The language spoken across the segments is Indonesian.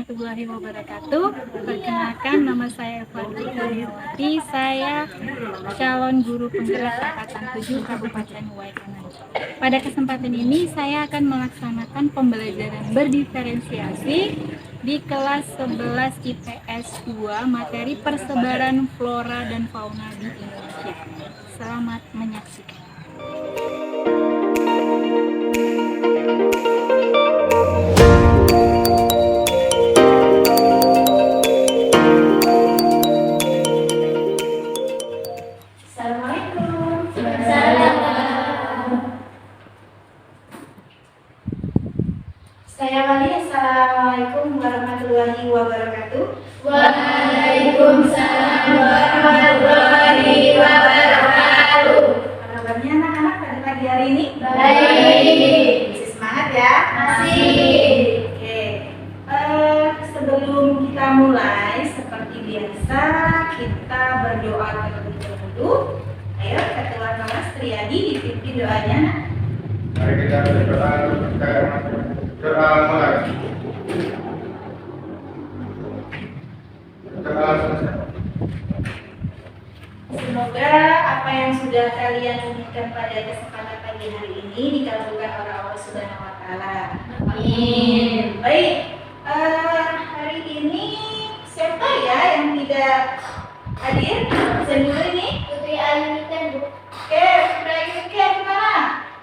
warahmatullahi wabarakatuh. Perkenalkan, nama saya Fadli Karyawati. Saya calon guru penggerak angkatan 7 Kabupaten Waikanan. Pada kesempatan ini saya akan melaksanakan pembelajaran berdiferensiasi di kelas 11 IPS 2 materi persebaran flora dan fauna di Indonesia. Selamat menyaksikan. Saya Wali, Assalamualaikum warahmatullahi wabarakatuh. Waalaikumsalam warahmatullahi wabarakatuh. Apa kabarnya anak-anak pada pagi hari ini? Baik. Masih semangat ya? Masih. Oke. Sebelum kita mulai, seperti biasa kita berdoa terlebih dahulu. Ayo, ketua kelas Triadi dipimpin doanya. Mari kita berdoa doa mulai. Doa selesai. Semoga apa yang sudah kalian inginkan pada kesempatan pagi hari ini dikabulkan oleh Allah Subhanahu wa Ta'ala. Amin. Baik, hari ini siapa ya yang tidak hadir? Saya dulu ini. Putri Ayuniken, Bu. Oke, Putri Ayuniken gimana?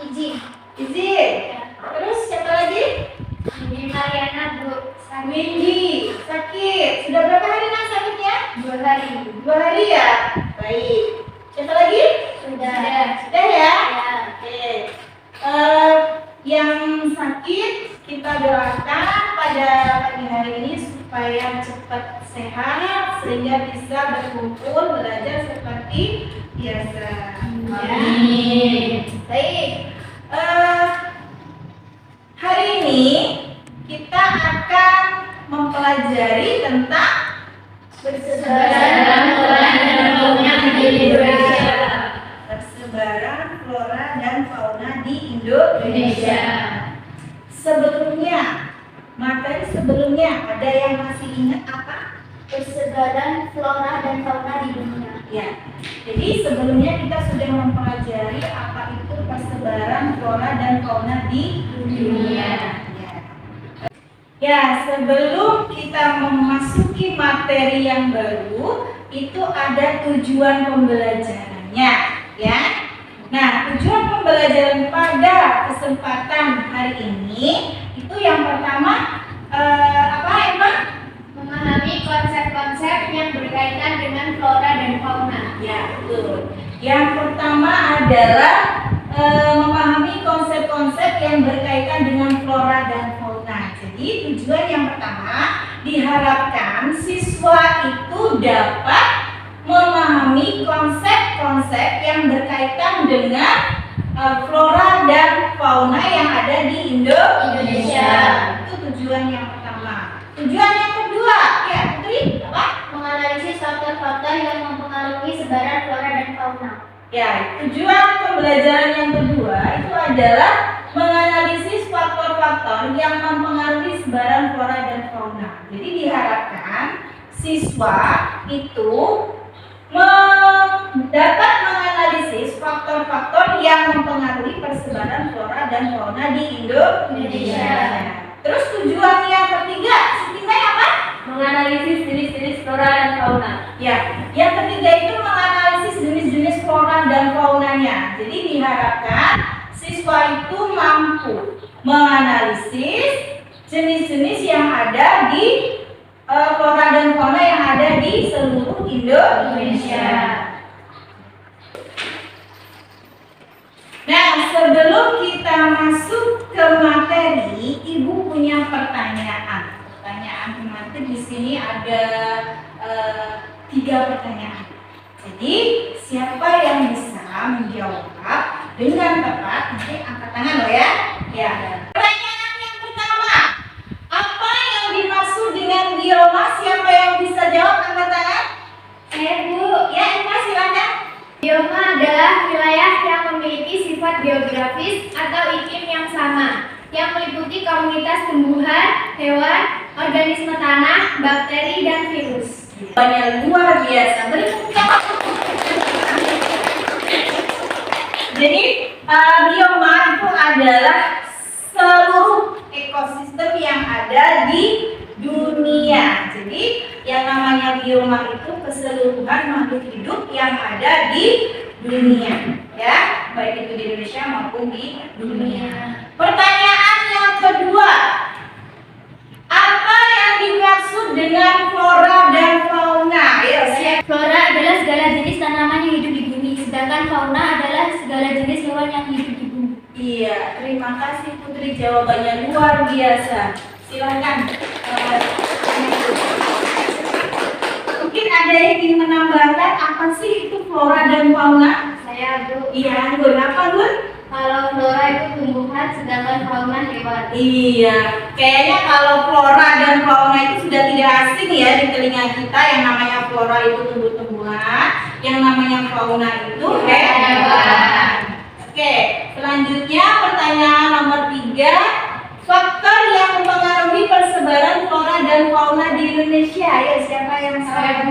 Izin. Izin. Terus siapa lagi? Ini Mariana, Bu. Windy, sakit. Sudah berapa hari nak sakitnya? 2 hari. 2 hari ya? Baik. Siapa lagi? Sudah. Sudah ya? Ya. Oke. Yang sakit kita doakan pada pagi hari ini supaya cepat sehat sehingga bisa berkumpul belajar seperti biasa. Amin. Baik. Hari ini kita akan mempelajari tentang Persebaran flora dan fauna di Indonesia. persebaran flora dan fauna di Indonesia. Sebelumnya, materi sebelumnya ada yang masih ingat apa? Persebaran flora dan fauna di dunia. Ya. Jadi sebelumnya kita sudah mempelajari apa itu persebaran flora dan fauna di dunia. Ya, sebelum kita memasuki materi yang baru, itu ada tujuan pembelajarannya, ya. Nah, tujuan pembelajaran pada kesempatan hari ini itu yang pertama apa, Emma? Memahami konsep-konsep yang berkaitan dengan flora dan fauna. Ya, betul. Yang pertama adalah memahami konsep-konsep yang berkaitan dengan flora dan fauna. Jadi tujuan yang pertama diharapkan siswa itu dapat memahami konsep-konsep yang berkaitan dengan flora dan fauna yang ada di Indonesia. Itu tujuan yang pertama. Tujuan yang kedua, ya Putri, apa? Menganalisis faktor-faktor yang mempengaruhi sebaran flora dan fauna. Ya, tujuan pembelajaran yang kedua itu adalah menganalisis faktor-faktor yang mempengaruhi sebaran flora dan fauna. Jadi diharapkan siswa itu dapat menganalisis faktor-faktor yang mempengaruhi persebaran flora dan fauna di Indonesia. Terus tujuan yang ketiga, Siti apa? Menganalisis jenis-jenis flora dan fauna. Ya, yang ketiga itu menganalisis jenis-jenis flora dan faunanya. Jadi diharapkan siswa itu mampu menganalisis jenis-jenis yang ada di flora dan fauna yang ada di seluruh Indonesia. Nah, sebelum kita masuk ke materi, Ibu punya pertanyaan. Pertanyaan nanti di sini ada 3 pertanyaan. Jadi siapa yang bisa menjawab dengan tepat nanti angkat tangan loh ya. Ya. Pertanyaan yang pertama, apa yang dimaksud dengan bioma? Siapa yang bisa jawab angkat tangan? Bu. Ya, Emma silakan. Bioma adalah wilayah yang memiliki sifat geografis atau iklim yang sama, yang meliputi komunitas tumbuhan, hewan, organisme tanah, bakteri, dan virus. Jawabannya luar biasa. Beri tepuk tangan. Jadi bioma itu adalah seluruh ekosistem yang ada di dunia. Jadi yang namanya bioma itu keseluruhan makhluk hidup yang ada di dunia, ya, baik itu di Indonesia maupun di dunia. Pertanyaan yang kedua, apa yang dimaksud dengan flora dan fauna? Ayo, siap. Flora adalah segala jenis tanaman yang hidup di bumi, sedangkan fauna adalah segala jenis hewan yang hidup di bumi. Iya, terima kasih Putri, jawabannya luar biasa. Silakan. Mungkin ada yang ingin menambahkan apa sih itu flora dan fauna? Saya Bu. Iya, Gun. Apa, Gun? Kalau flora itu tumbuhan, sedangkan fauna hewan. Iya, kayaknya kalau flora dan fauna itu sudah tidak asing ya di telinga kita. Yang namanya flora itu tumbuh-tumbuhan, yang namanya fauna itu hewan. Oke, selanjutnya pertanyaan nomor 3. Faktor yang mempengaruhi persebaran flora dan fauna di Indonesia. Ya, siapa yang salah?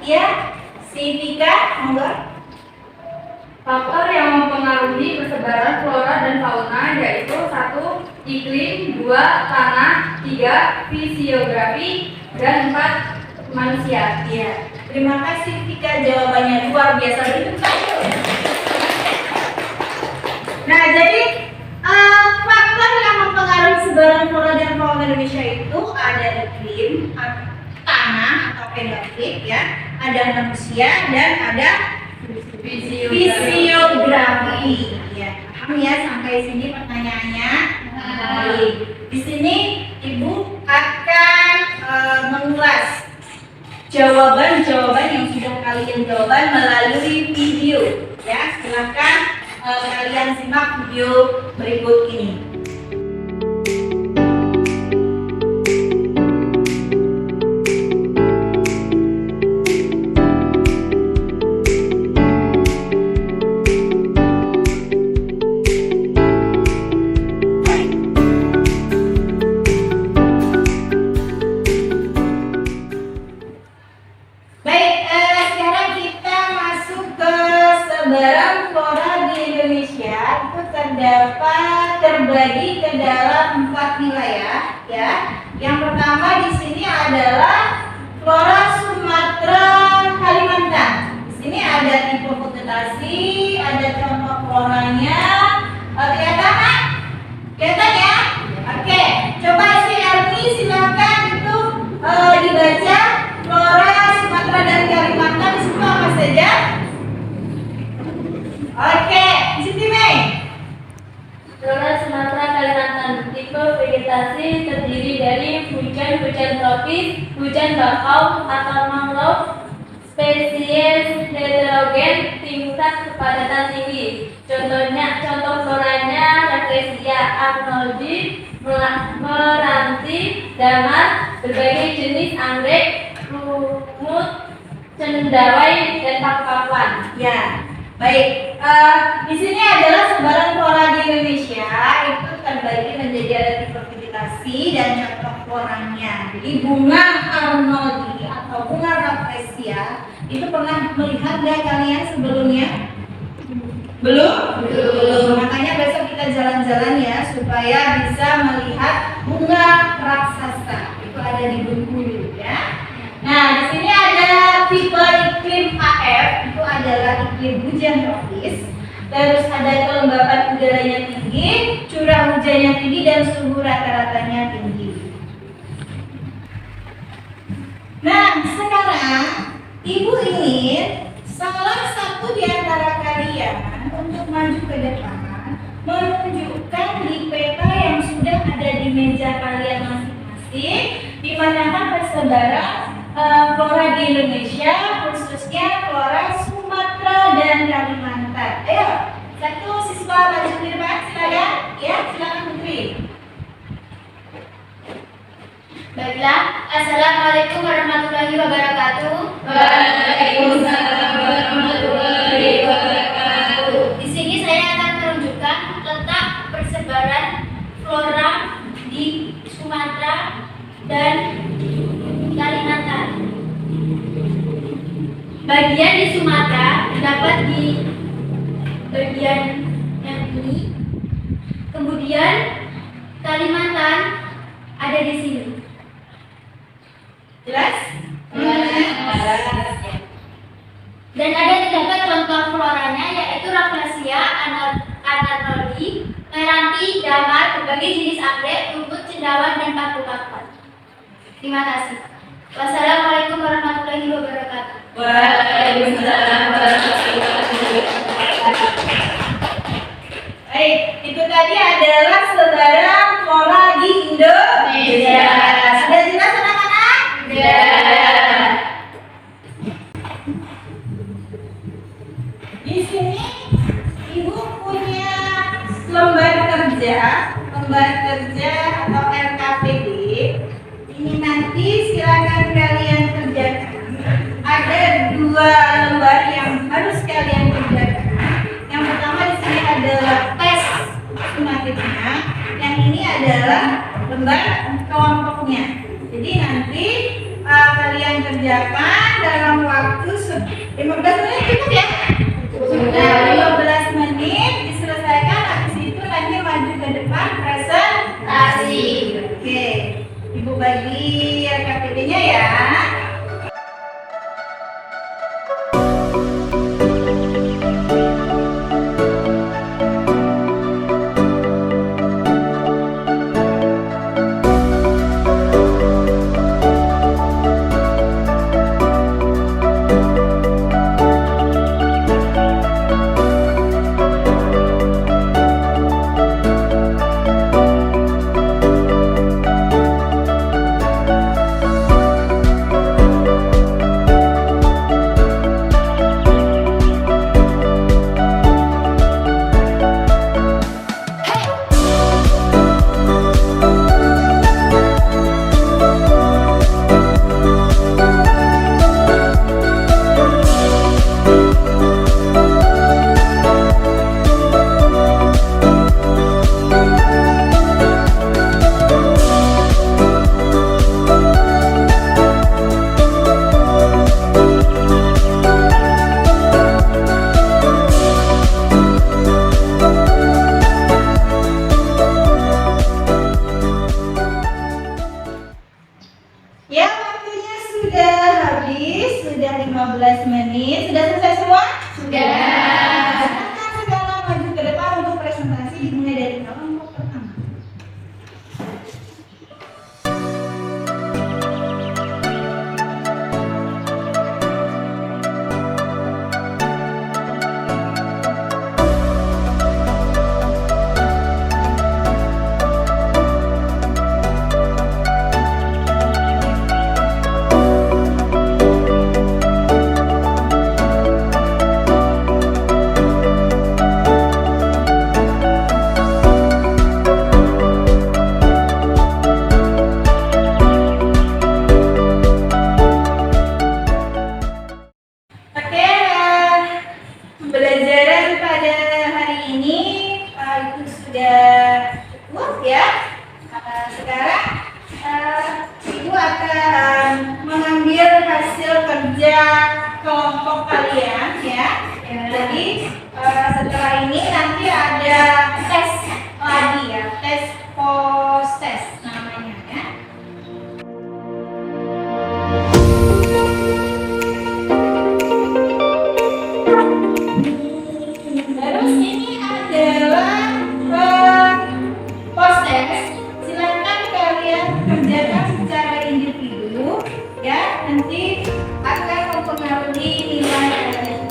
Ya, si Tika, monggo. Faktor yang mempengaruhi persebaran flora dan fauna yaitu 1. Iklim, 2. Tanah, 3. Fisiografi, dan 4. Manusia. Iya, terima kasih Tika, jawabannya luar biasa. Nah, jadi faktor yang mempengaruhi sebaran flora dan fauna Indonesia itu ada iklim, tanah atau geografik, ya, ada manusia dan ada fisiografi. Ya, paham ya sampai sini pertanyaannya? Baik. Di sini Ibu akan mengulas jawaban-jawaban yang sudah kalian jawaban melalui video. Ya, silakan kalian simak video berikut ini. Baik, sekarang kita masuk ke sebaran flora di Indonesia. Itu terdapat terbagi ke dalam 4 wilayah, ya. Yang pertama di sini adalah flora Sumatera Kalimantan. Di sini ada tipe vegetasi, ada contoh floranya. Kelihatan kan? Kelihatan ya? Oke, coba si Erni silakan itu dibaca flora Sumatera dan Kalimantan di situ apa saja? Oke, di situ Mei. Flora Sumatera Kalimantan tipe vegetasi terdiri dari hujan tropis, hujan bakau atau mangrove, spesies heterogen, tingkat kepadatan tinggi. Contoh floranya Rafflesia arnoldii, meranti, damar, berbagai jenis anggrek, lumut, cenderawai, dan paku-pakuan. Ya, baik. Di sini adalah sebaran flora di Indonesia. Itu terbagi menjadi ada tipe vegetasi dan contoh floranya. Jadi bunga arnoldii atau bunga Rafflesia itu pernah melihat nggak kalian sebelumnya? Belum? Belum. Makanya besok kita jalan-jalan ya supaya bisa melihat bunga raksasa. Itu ada di Bengkulu ya. Nah, di sini ada tipe iklim AF, itu adalah iklim hujan tropis. Terus ada kelembapan udaranya tinggi, curah hujannya tinggi, dan suhu rata-ratanya tinggi. Nah, sekarang Ibu ingin salah satu di antara kalian untuk maju ke depan menunjukkan di peta yang sudah ada di meja kalian masing-masing di manakah persebaran flora di Indonesia, khususnya flora Sumatera dan Kalimantan. Ayo, satu siswa maju ke depan, silakan. Ya, silakan Putri. Baiklah, Assalamualaikum warahmatullahi wabarakatuh. Waalaikumsalam warahmatullahi wabarakatuh. Di sini saya akan menunjukkan letak persebaran flora di Sumatera dan Sebagian di Sumatera terdapat di bagian yang ini. Kemudian Kalimantan ada di sini. Jelas? Dan ada terdapat contoh floranya yaitu Rafflesia, Anarnoli, Meranti, Damar, berbagai jenis anggrek, rumput, cendawan, dan paku-pakuan. Terima kasih. Wassalamualaikum warahmatullahi wabarakatuh. Waalaikumsalam warahmatullahi wabarakatuh. Baik, itu tadi adalah sebarang flora di Indonesia. Sudah jelas anak-anak? Ya. Di sini Ibu punya lembar kerja atau LKPD. Ini nanti silakan kalian kerjakan. Ada 2 lembar yang harus kalian kerjakan. Yang pertama di sini adalah tes sumatifnya. Yang ini adalah lembar kelompoknya. Jadi nanti kalian kerjakan dalam waktu 15 menit cukup ya? Sudah 15 menit diselesaikan, habis itu nanti maju ke depan presentasi. Oke, Ibu bagi LKPD-nya ya. Ya, waktunya sudah habis, sudah 15 menit. Sudah selesai semua? Sudah. Silakan segala maju ke depan untuk presentasi dimulai dari kelompok pertama. Oke, pembelajaran pada hari ini itu sudah cukup ya. Sekarang Ibu akan mengambil hasil kerja kelompok kalian ya. Jadi setelah ini nanti ada tes lagi ya, tes post test namanya ya. Terus ini adalah post test. Silakan kalian kerjakan secara individu ya. Nanti akan mempengaruhi nilai kalian.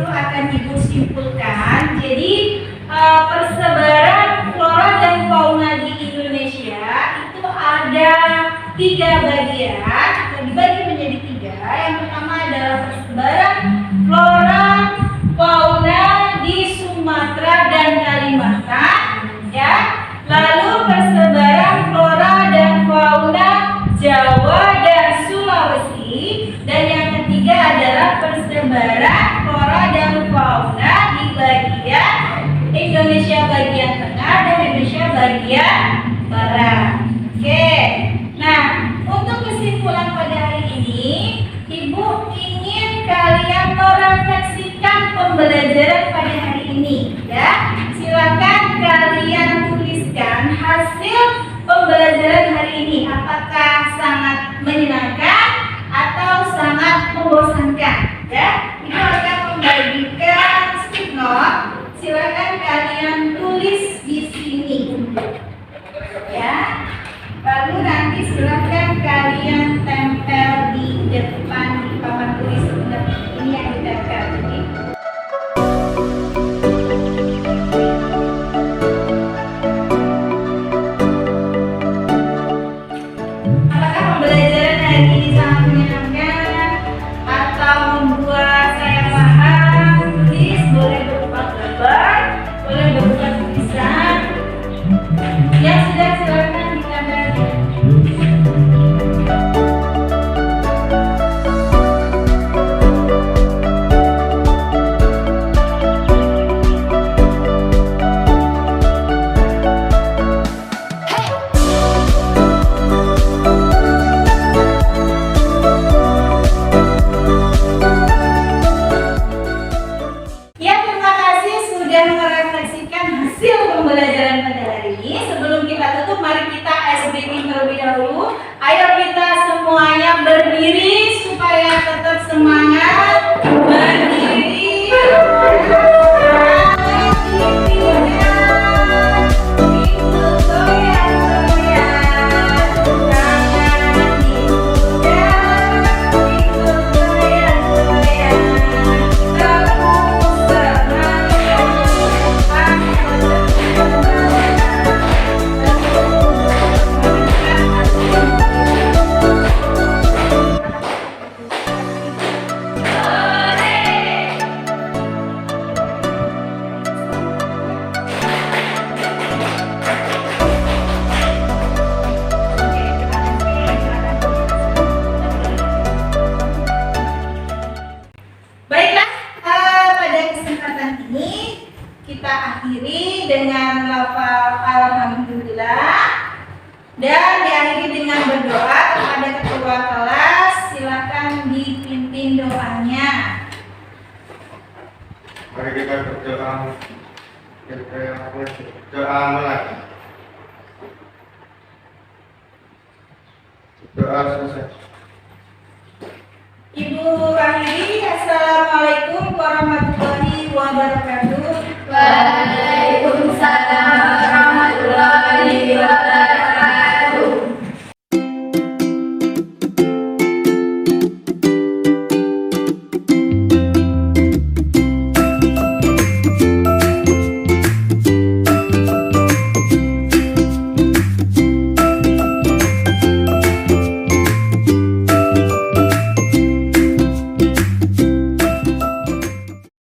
itu akan Ibu simpulkan. Jadi persebaran flora dan fauna di Indonesia itu ada 3 bagian, dibagi menjadi 3. Yang pertama adalah persebaran flora fauna di Sumatera dan Kalimantan, ya. Lalu persebaran flora dan fauna Jawa dan Sulawesi, dan yang ketiga adalah persebaran flora dan fauna di bagian Indonesia bagian tengah dan Indonesia bagian barat. Oke. Nah, untuk kesimpulan pada hari ini, Ibu ingin kalian merefleksikan pembelajaran pada hari ini, ya. Silakan kalian tuliskan hasil pembelajaran hari ini. Apakah sangat menyenangkan atau sangat membosankan? Ya, Ibu akan membagikan stick note. Silakan kalian tulis di sini, ya. Lalu nanti silakan kalian tempel di depan di papan tulis ini yang ditempel. Jadi, apakah pembelajaran hari ini sangat menyenangkan atau membuat saya paham? Tulis, boleh berupa gambar, boleh berupa tulisan. Yang sudah silakan ditempel. Ya, terima kasih sudah merefleksikan hasil pembelajaran pada hari ini. Sebelum kita tutup, mari kita ice breathing terlebih dahulu. Ayo kita semuanya berdiri supaya tetap semangat. Berdiri. Baiklah, pada kesempatan ini kita akhiri dengan lafal alhamdulillah dan diakhiri dengan berdoa kepada ketua kelas. Silakan dipimpin doanya. Mari kita berdoa. Doa mulai. Doa selesai. Ibu